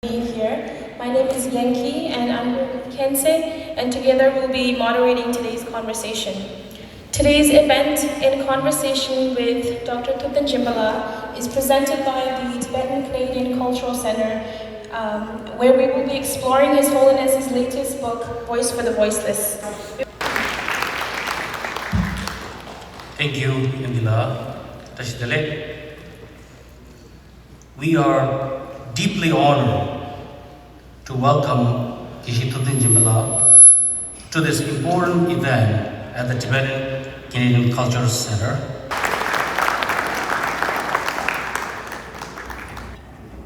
Here. My name is Yankee and I'm here with Kensei, and together we'll be moderating today's conversation. Today's event in conversation with Dr. Thupten Jimbala is presented by the Tibetan Canadian Cultural Center, where we will be exploring His Holiness's latest book, Voice for the Voiceless. Thank you, Indila. Tashidale. We are deeply honored to welcome Geshe Thupten Jimbala to this important event at the Tibetan Canadian Cultural Center.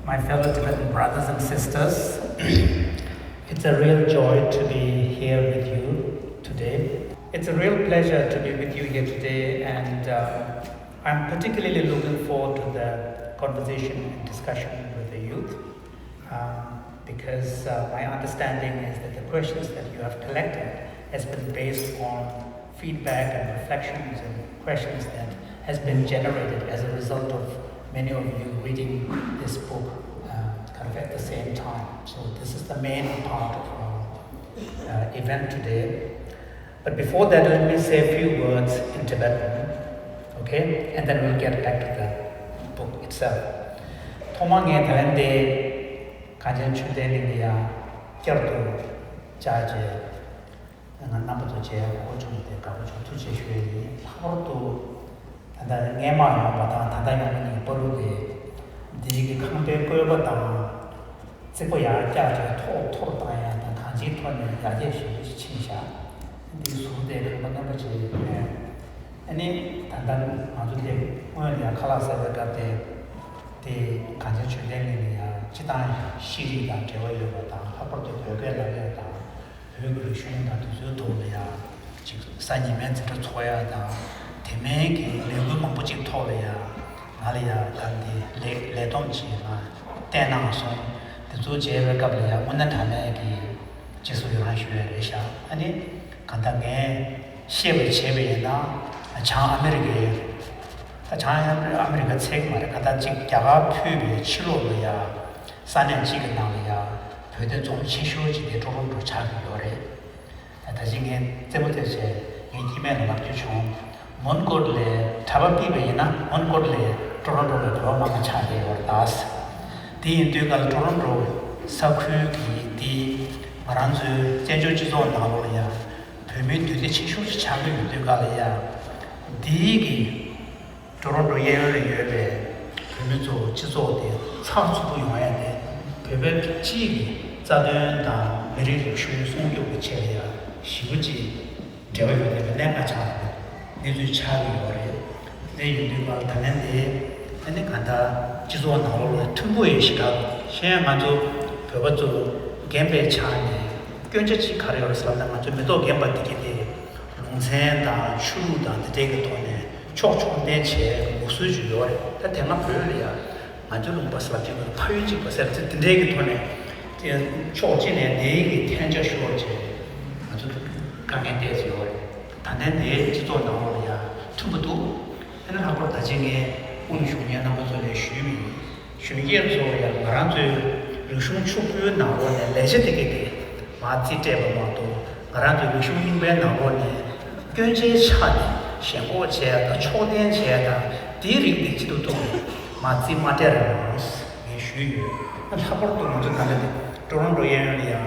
My fellow Tibetan brothers and sisters, it's a real joy to be here with you today. It's a real pleasure to be with you here today, and I'm particularly looking forward to the conversation and discussion with the youth, because my understanding is that the questions that you have collected has been based on feedback and reflections and questions that has been generated as a result of many of you reading this book kind of at the same time. So this is the main part of our event today. But before that, let me say a few words in Tibetan, okay? And then we'll get back to the book itself. Thomange Thalende Kajan Chudelindia Kyartu Jaje Namato Je Ochum de Kabucho Tuche Shui Harutu and the Nema Bata Tadayamani Borude the Kampe Gobata Sepoya Jaja Totaya and Kanji Tony Yajeshi Chinsha the Sude Kamanabachi any Tandan Madude Oya Kalasa Gate the Kanji Chudelia Chitan Shiri and Teoyota Haporto Gela Revolution that is Utolia, Saniments to Toya, Temeki, Legumapuchi Tolia, Nalia, and the Ledomchi, Tenanson, the Zuja Gablia, Unatanegi, Jesuranshua, and it Kantange, Shevi Chevina, a Chan America, a China America Segma, Katachi, Java, Pubi, Chilolia, San and Chiganalia. 그때 좀 치료지 조금도 차기요래. 다시게 때부터제 인기면 막주총 먼골레 타바피베나 먼골레 토론토로 들어가면 차게요. 다스 디인도가 토론토 사쿠기 디 마란즈 제조지도 나오려야 뱀이 되게 치료지 차게 유도가려야 디기 토론토 예를 예배 뱀이도 지도돼 차수도 용해야 돼. 뱀의 지기 자된다 메리를 shum송교의 체야 시부지 되어야 내가 잘 내주 차리요래 내 유튜브가 다는데 근데 간다 지도 나오고 tumbu의 시각 시에 먼저 배워도 gembe 차네 견제지 가려서 살다 먼저 매도 gemba 되게 농생다 추루다 되게 돈에 촉촉된 체 무수주요래 다 대만 보여야 먼저 농바스라지 파유지 것을 되게 돈에 초진에 내기 텐저쇼지 아주 강해되지요. 단내 지도 나오려야 투부도 하는 하고 나중에 운수년 나머지에 쉬미에서야 말한테 루숑 추부 나오네 레제되게 마티테바마도 말한테 루숑인배 나오네 견제 차네 생고제다 초된제다 디릭디 지도도 마티 마테르스 예슈유 한 하고도 먼저 가는데 토론토 예리아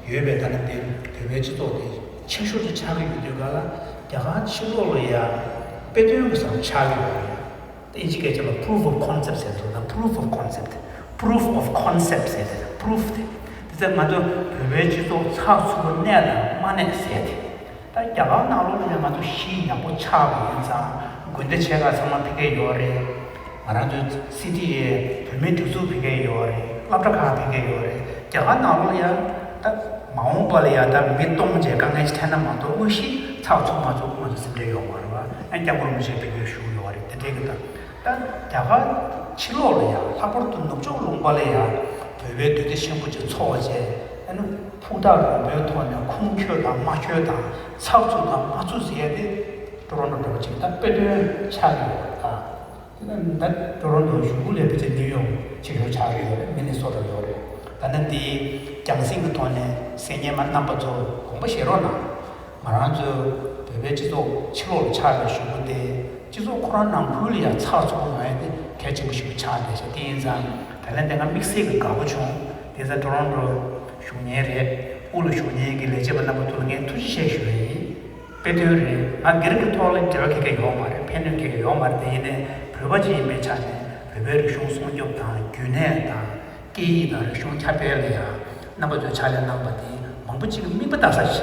예배 다는데 대외지도에 친구들 차기 유도가 야가 치료로야 배도용서 차기로 이게 좀 proof of concept에서 proof of concept proof of concept에서 proof 그래서 맞아 대외지도 차수로 내야 만에 세트 다 야가 나오면 맞아 시야 뭐 차기 인사 근데 제가 정말 비게 요래 말아도 시티에 별명 두수 비게 요래 랍라카 비게 요래 제가 나오려야 딱 마음벌이야 다 밑동제 강에 스탠한 것도 무시 차우총마저 먼저 쓰려요 말아 안장으로 무시 비게 쉬우요 말이 되게다 딱 제가 치료로야 사포도 녹종 롱벌이야 배배 되게 심부지 초어제 아니 푸다로 배우토냐 쿵켜다 마셔다 차우총다 맞추세야 돼 도로는 지금 딱 빼들 차리다 그는 나 도로는 유불에 비제 뉴욕 지금 차리요 미네소타요 Then the Jiangxing Tone, Senior Napazo, Hombashirona, Maranzo, Bebejizo, Chilo Charge, Jizo Koran, Julia, Chazo, catching Charge, Dinzan, Talendanga Mixing, Gabuchon, there's a Toronto, Shuniere, Ulu Shuni, Legible Nabatun, Tushi, Peture, a Gergatoll, Turkey Homer, Penny Homer, the Provaji Mechane, Reversion Sonjota, Guneta, Gida, Shun Tapelia, number the child number, Mambuchi, Mipatasash,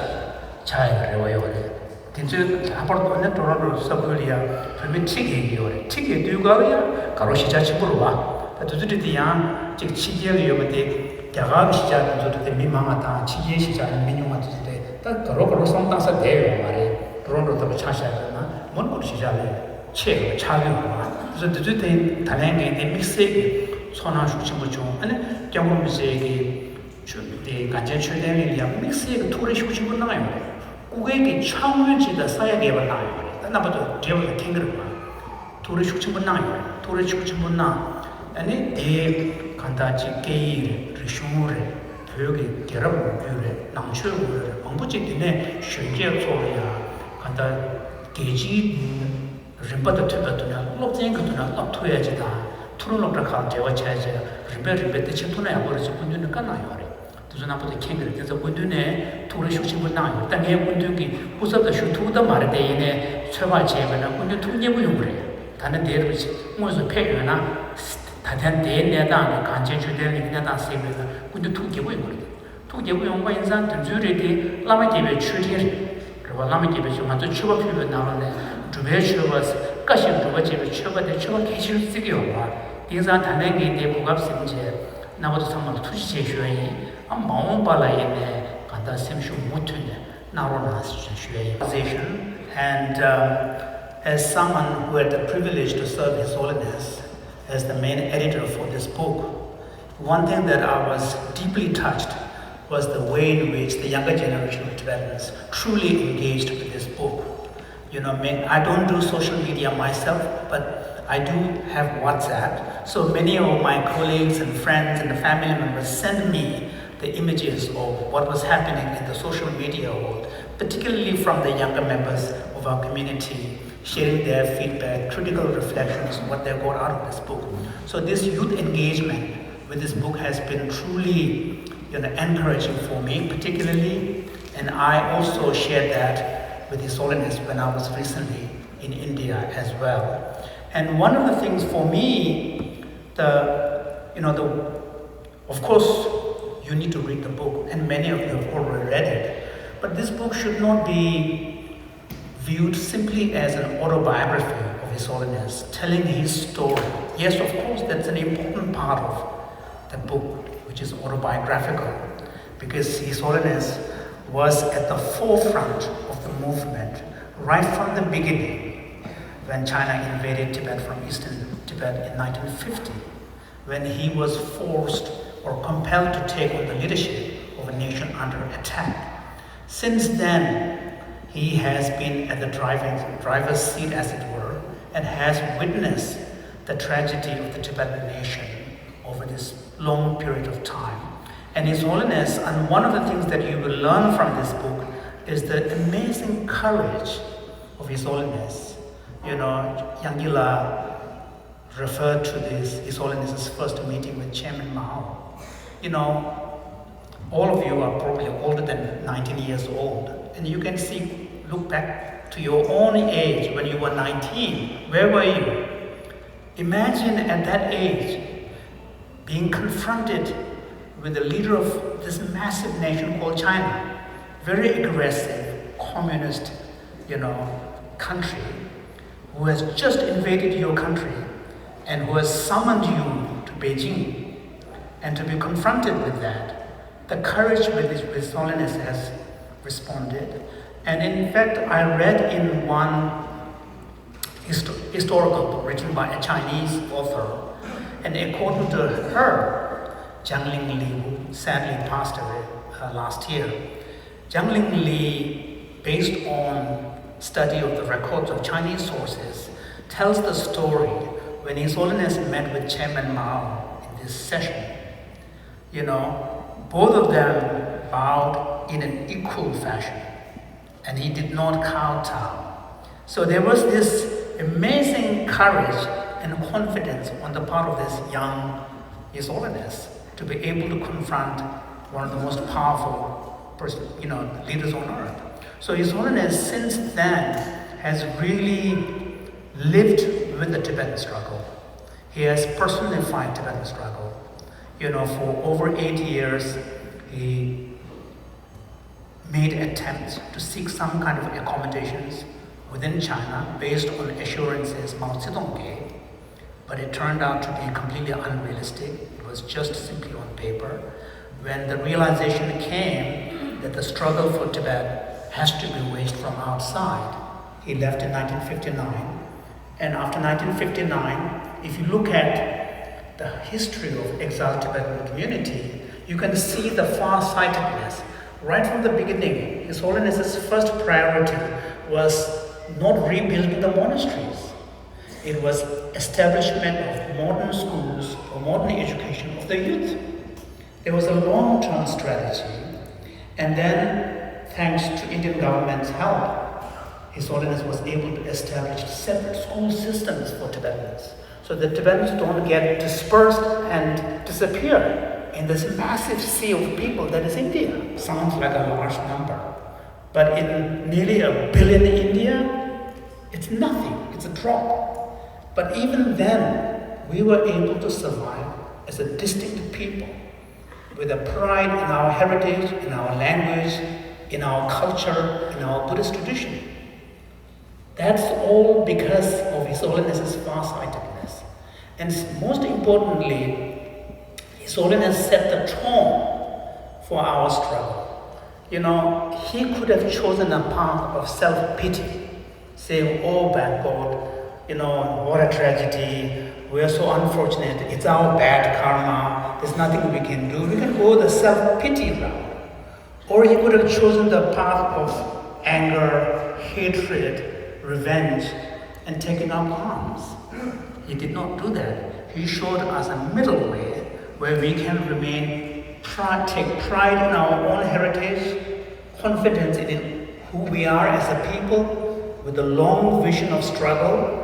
child, Revoyole. Tinsu, Apart on Toronto, Saburia, permit Tiki, Tiki, do you go here? Karoshi Chachipurua, but to do the young, Chichi, over the Garage to the Mimamata, Chichi, Minima today. That Karoko sometimes a day, Mari, Toronto to Chasha, Mongo Chijale, Che, Chalu, so the two Talangi, they mix it, Sona Shuchimucho, and Jamu Mizegi, the Gajan mix it, Turish Shuchimunai. Uegi Changji the Saya gave a line, the number to deal with the kingdom. Turish Shuchimunai, Turish Shuchimuna, and it did Kantachi Gay, Rishore. Pyoge Gerabu Pure, Namshu, Mambuchitine, Shunjia Toria, Kanta Geji, Rimpata Tibetuna, Lopzinkatuna, Laptuajita, Turuloprakal, Jewachaja, Ribet the Chituna, or is a Punduna Kanayori. Does not put the king, there's a Pundune, Turishuchimunai, Tanya Punduki, who's up the Shutu, the Maradine, Chavache, and a Pundutunya Wumbre, Tana Dare, which was a pegana. Tatan de Nadan, Kanchu de Nadan Sibila, with the two giveaway. Two giveaway on Wednesday, the jury, Lamative Chutir, Lamative, you want to chew up your now, Jubesh was gushing to what you chew, the chew kitchen figure. These are Tanagi, they move up Sinje, now to some of Tushi, a Mount Balay, Kanta Simshu Mutun, Naronas Shui. And as someone who had the privilege to serve His Holiness, as the main editor for this book, one thing that I was deeply touched was the way in which the younger generation of Tibetans truly engaged with this book. You know, I don't do social media myself, but I do have WhatsApp. So many of my colleagues and friends and family members send me the images of what was happening in the social media world, particularly from the younger members of our community, sharing their feedback, critical reflections on what they got out of this book. So this youth engagement with this book has been truly, encouraging for me, particularly, and I also shared that with His Holiness when I was recently in India as well. And one of the things for me, of course, you need to read the book, and many of you have already read it, but this book should not be viewed simply as an autobiography of His Holiness, telling his story. Yes, of course, that's an important part of the book, which is autobiographical, because His Holiness was at the forefront of the movement right from the beginning when China invaded Tibet from eastern Tibet in 1950, when he was forced or compelled to take on the leadership of a nation under attack. Since then, he has been at the driver's seat, as it were, and has witnessed the tragedy of the Tibetan nation over this long period of time. And His Holiness, and one of the things that you will learn from this book is the amazing courage of His Holiness. Yangila referred to this, His Holiness's first meeting with Chairman Mao. All of you are probably older than 19 years old, and you can look back to your own age when you were 19. Where were you? Imagine at that age being confronted with the leader of this massive nation called China, very aggressive, communist, country, who has just invaded your country and who has summoned you to Beijing, and to be confronted with that. The courage with which His Holiness has responded. And in fact, I read in one historical book written by a Chinese author, and according to her, Jiang Li, who sadly passed away last year, Jiang Li, based on study of the records of Chinese sources, tells the story when His Holiness met with Chairman Mao in this session. both of them bowed in an equal fashion, and he did not kowtow. So there was this amazing courage and confidence on the part of this young His Holiness to be able to confront one of the most powerful leaders on earth. So His Holiness since then has really lived with the Tibetan struggle. He has personified Tibetan struggle. For over 8 years, he made attempts to seek some kind of accommodations within China based on assurances Mao Zedong gave, but it turned out to be completely unrealistic. It was just simply on paper. When the realization came that the struggle for Tibet has to be waged from outside, he left in 1959. And after 1959, if you look at the history of exiled Tibetan community, you can see the far-sightedness. Right from the beginning, His Holiness's first priority was not rebuilding the monasteries. It was establishment of modern schools or modern education of the youth. There was a long-term strategy, and then, thanks to Indian government's help, His Holiness was able to establish separate school systems for Tibetans, so the Tibetans don't get dispersed and disappear in this massive sea of people that is India. Sounds like a large number, but in nearly 1 billion India, it's nothing, it's a drop. But even then, we were able to survive as a distinct people with a pride in our heritage, in our language, in our culture, in our Buddhist tradition. That's all because of His Holiness's farsightedness. And most importantly, His Holiness set the tone for our struggle. He could have chosen a path of self-pity, saying, oh, bad God, what a tragedy, we are so unfortunate, it's our bad karma, there's nothing we can do. We can go the self-pity route. Or he could have chosen the path of anger, hatred, revenge, and taken up arms. He did not do that. He showed us a middle way where we can take pride in our own heritage, confidence in who we are as a people, with a long vision of struggle,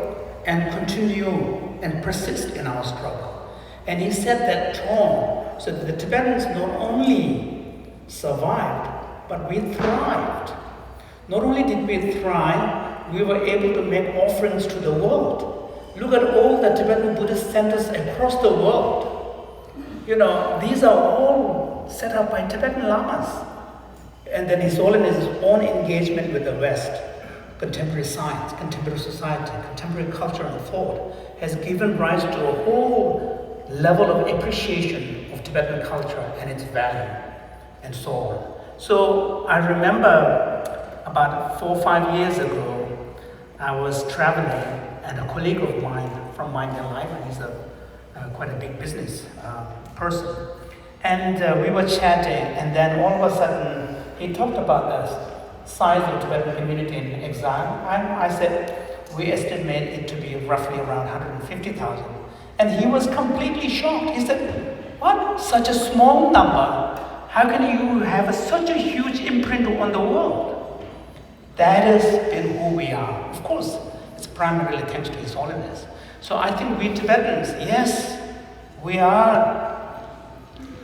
and continue and persist in our struggle. And he set that tone so that the Tibetans not only survived, but we thrived. Not only did we thrive, we were able to make offerings to the world. Look at all the Tibetan Buddhist centers across the world. These are all set up by Tibetan Lamas. And then His Holiness's own engagement with the West, contemporary science, contemporary society, contemporary culture and thought, has given rise to a whole level of appreciation of Tibetan culture and its value, and so on. So I remember about 4 or 5 years ago, I was traveling, and a colleague of mine from my life, and he's quite a big business person, and we were chatting, and then all of a sudden he talked about the size of the Tibetan community in exile, and I said we estimate it to be roughly around 150,000, and he was completely shocked. He said, "What? Such a small number? How can you have such a huge imprint on the world?" That has been who we are. Of course, it's primarily thanks to His Holiness. So I think we Tibetans, yes, we are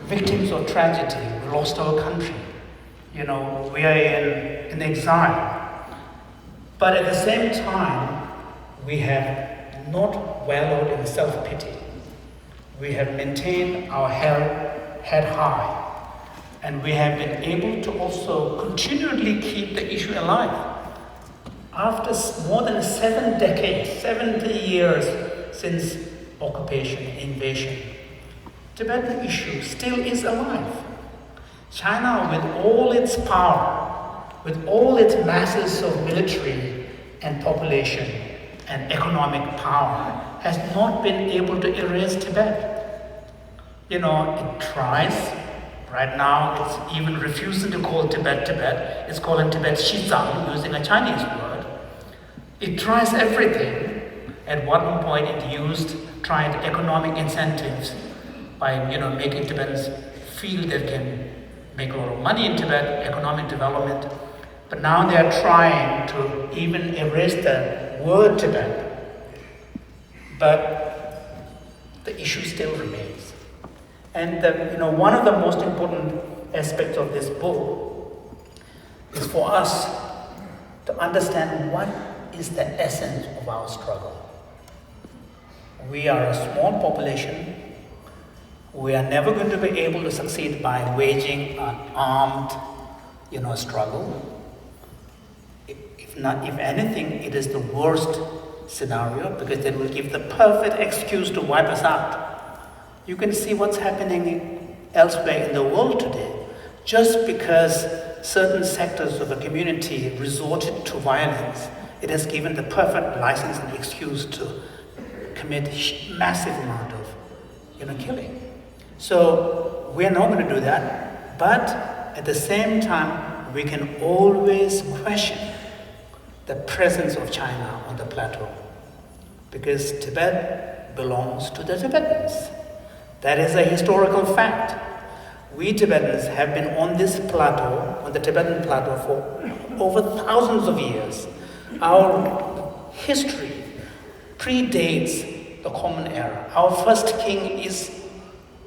victims of tragedy. We lost our country. We are in exile. But at the same time, we have not wallowed in self-pity. We have maintained our head high. And we have been able to also continually keep the issue alive. After more than 7 decades, 70 years since occupation, invasion, Tibetan issue still is alive. China, with all its power, with all its masses of military and population and economic power, has not been able to erase Tibet. It tries. Right now, it's even refusing to call Tibet Tibet. It's calling Tibet Xizang, using a Chinese word. It tries everything. At one point, it tried economic incentives by, making Tibetans feel they can make a lot of money in Tibet, economic development, but now they are trying to even erase the word Tibet. But the issue still remains. And one of the most important aspects of this book is for us to understand what is the essence of our struggle. We are a small population. We are never going to be able to succeed by waging an armed, struggle. If anything, it is the worst scenario because it will give the perfect excuse to wipe us out. You can see what's happening elsewhere in the world today. Just because certain sectors of a community resorted to violence, it has given the perfect license and excuse to commit massive amount of killing. So we're not going to do that, but at the same time we can always question the presence of China on the plateau, because Tibet belongs to the Tibetans. That is a historical fact. We Tibetans have been on this plateau, on the Tibetan plateau, for over thousands of years. Our history predates the Common Era. Our first king is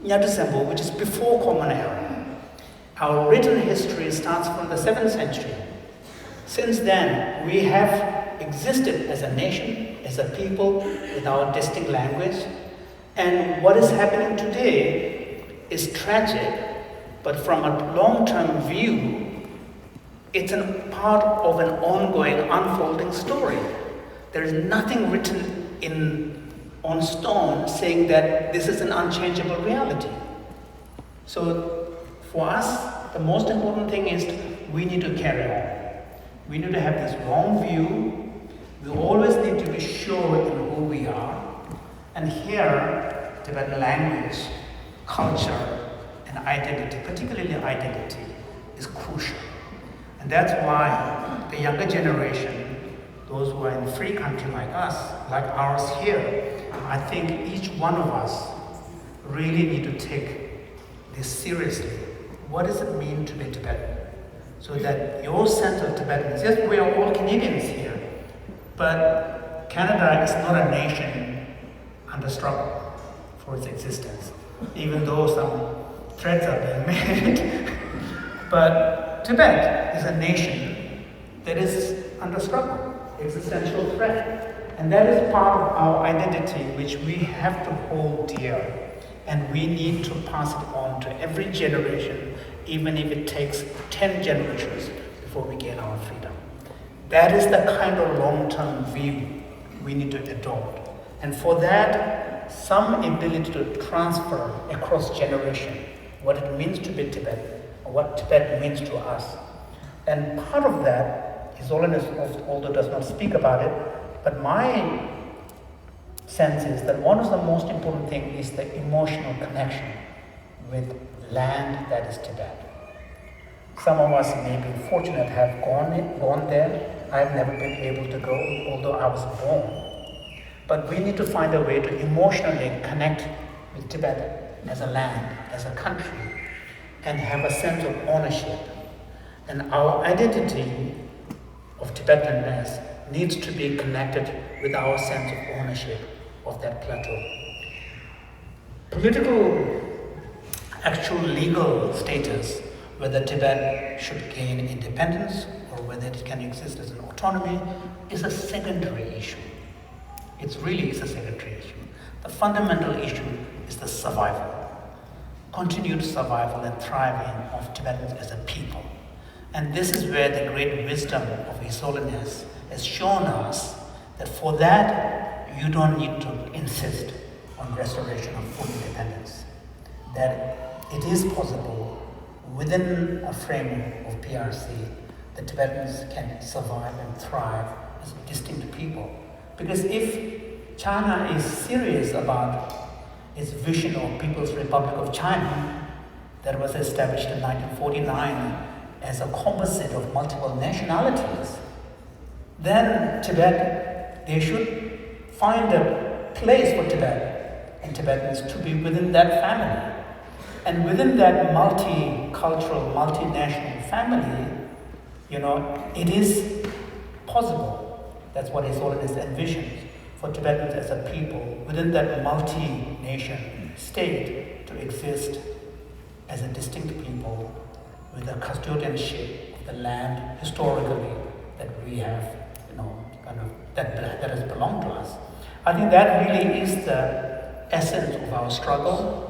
Nyadizembo, which is before Common Era. Our written history starts from the 7th century. Since then, we have existed as a nation, as a people, with our distinct language. And what is happening today is tragic, but from a long-term view, it's a part of an ongoing, unfolding story. There is nothing written on stone saying that this is an unchangeable reality. So for us, the most important thing is we need to carry on. We need to have this long view. We always need to be sure in who we are. And here, Tibetan language, culture, and identity, particularly identity, is crucial. And that's why the younger generation, those who are in a free country like us, like ours here, I think each one of us really need to take this seriously. What does it mean to be Tibetan? So that your sense of Tibetans, yes, we are all Canadians here, but Canada is not a nation under struggle for its existence, even though some threats are being made. But Tibet is a nation that is under struggle, existential threat. And that is part of our identity, which we have to hold dear. And we need to pass it on to every generation, even if it takes 10 generations before we gain our freedom. That is the kind of long-term view we need to adopt. And for that, some ability to transfer across generation what it means to be Tibetan, or what Tibet means to us. And part of that, His Holiness although does not speak about it, but my sense is that one of the most important things is the emotional connection with land that is Tibet. Some of us may be fortunate to have gone there. I've never been able to go, although I was born. But we need to find a way to emotionally connect with Tibet as a land, as a country, and have a sense of ownership. And our identity of Tibetanness needs to be connected with our sense of ownership of that plateau. Political, actual legal status, whether Tibet should gain independence or whether it can exist as an autonomy, is a secondary issue. It really is a secondary issue. The fundamental issue is the survival, continued survival and thriving of Tibetans as a people. And this is where the great wisdom of His Holiness has shown us that for that, you don't need to insist on restoration of full independence. That it is possible within a frame of PRC that Tibetans can survive and thrive as distinct people. Because if China is serious about its vision of People's Republic of China that was established in 1949 as a composite of multiple nationalities, then Tibet, they should find a place for Tibet and Tibetans to be within that family. And within that multicultural, multinational family, it is possible. That's what His Holiness envisions for Tibetans as a people within that multi-nation state to exist as a distinct people with a custodianship of the land historically that we have, that has belonged to us. I think that really is the essence of our struggle.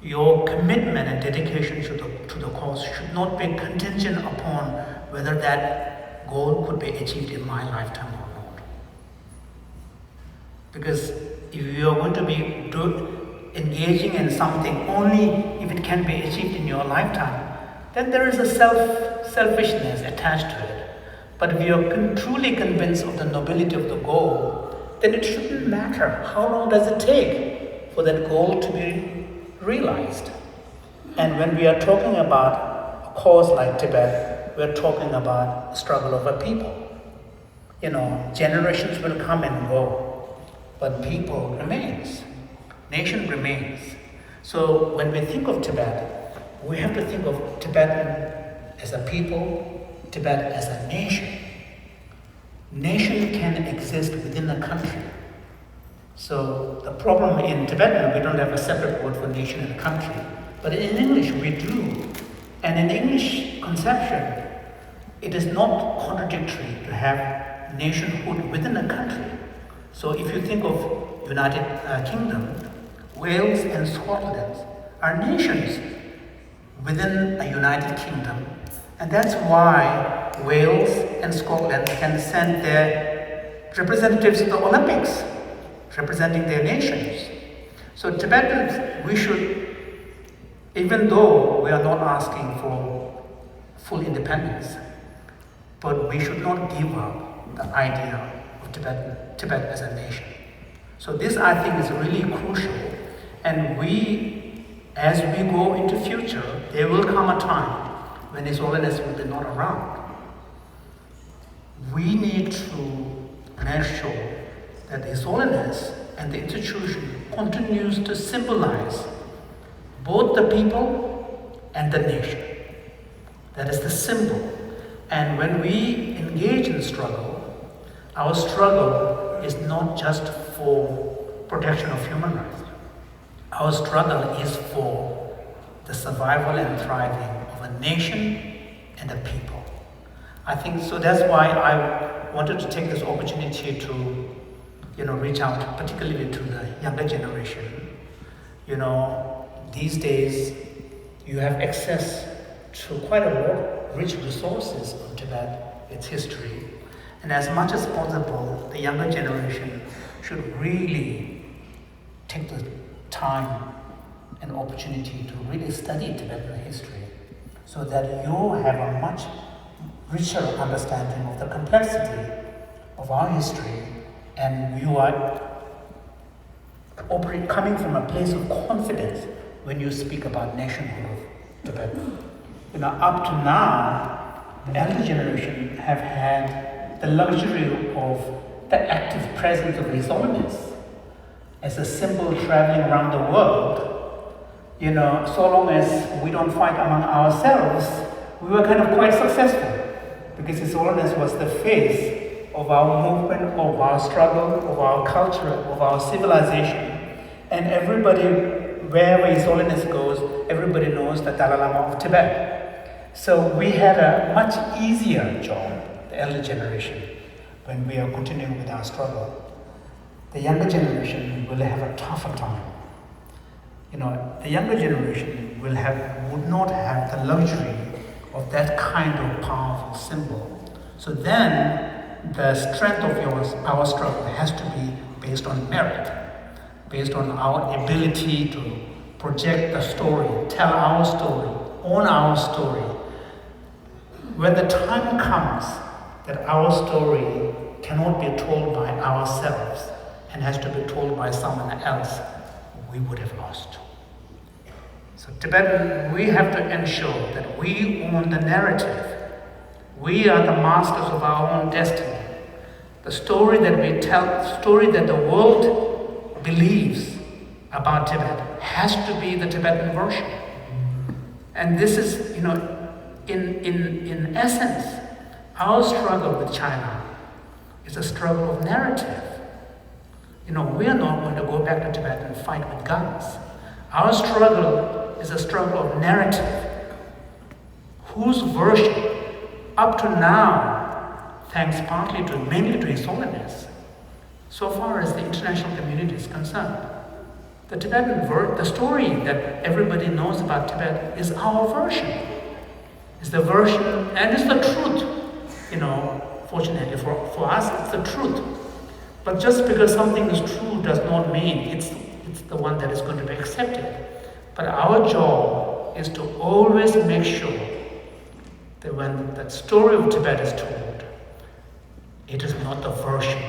Your commitment and dedication to the cause should not be contingent upon whether that goal could be achieved in my lifetime or not. Because if you are going to be engaging in something only if it can be achieved in your lifetime, then there is a selfishness attached to it. But if you are truly convinced of the nobility of the goal, then it shouldn't matter how long does it take for that goal to be realized. And when we are talking about a cause like Tibet, we're talking about the struggle of a people. Generations will come and go, but people remains. Nation remains. So when we think of Tibet, we have to think of Tibetan as a people, Tibet as a nation. Nation can exist within a country. So the problem in Tibetan, we don't have a separate word for nation and country, but in English we do. And in English conception, it is not contradictory to have nationhood within a country. So if you think of United Kingdom, Wales and Scotland are nations within a United Kingdom, and that's why Wales and Scotland can send their representatives to the Olympics, representing their nations. So Tibetans, we should, even though we are not asking for full independence, but we should not give up the idea of Tibet as a nation. So this, I think, is really crucial. And as we go into future, there will come a time when His Holiness will be not around. We need to make sure that His Holiness and the institution continues to symbolize both the people and the nation. That is the symbol. And when we engage in struggle, our struggle is not just for protection of human rights. Our struggle is for the survival and thriving of a nation and a people. I think so. That's why I wanted to take this opportunity to, reach out particularly to the younger generation. These days you have access to quite a lot of rich resources on Tibet, its history, and as much as possible, the younger generation should really take the time and opportunity to really study Tibetan history so that you have a much richer understanding of the complexity of our history, and you are coming from a place of confidence when you speak about nationhood of Tibet. Up to now, the elder generation have had the luxury of the active presence of His Holiness as a symbol traveling around the world. So long as we don't fight among ourselves, we were kind of quite successful, because His Holiness was the face of our movement, of our struggle, of our culture, of our civilization. And everybody, wherever His Holiness goes, everybody knows the Dalai Lama of Tibet. So we had a much easier job, the elder generation, when we are continuing with our struggle. The younger generation will have a tougher time. The younger generation would not have the luxury of that kind of powerful symbol. So then the strength of our struggle has to be based on merit, based on our ability to project the story, tell our story, own our story. When the time comes that our story cannot be told by ourselves and has to be told by someone else, we would have lost. So Tibetan, we have to ensure that we own the narrative. We are the masters of our own destiny. The story that we tell, the story that the world believes about Tibet has to be the Tibetan version. And this is, in essence, our struggle with China is a struggle of narrative. We are not going to go back to Tibet and fight with guns. Our struggle is a struggle of narrative. Whose version, up to now, thanks mainly to His Holiness, so far as the international community is concerned, the story that everybody knows about Tibet is our version. It's the version, and it's the truth. Fortunately for us, it's the truth. But just because something is true does not mean it's the one that is going to be accepted. But our job is to always make sure that when that story of Tibet is told, it is not the version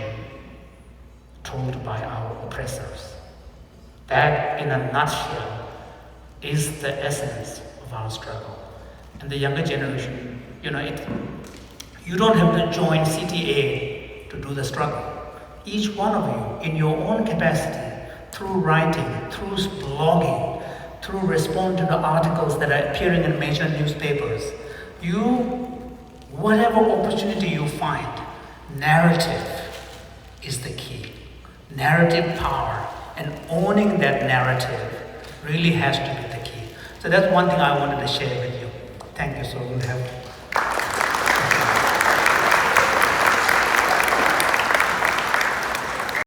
told by our oppressors. That, in a nutshell, is the essence of our struggle. And the younger generation, you don't have to join CTA to do the struggle. Each one of you, in your own capacity, through writing, through blogging, through responding to articles that are appearing in major newspapers, whatever opportunity you find, narrative is the key. Narrative power, and owning that narrative really has to be the key. So that's one thing I wanted to share with you. Thank you. So we'll have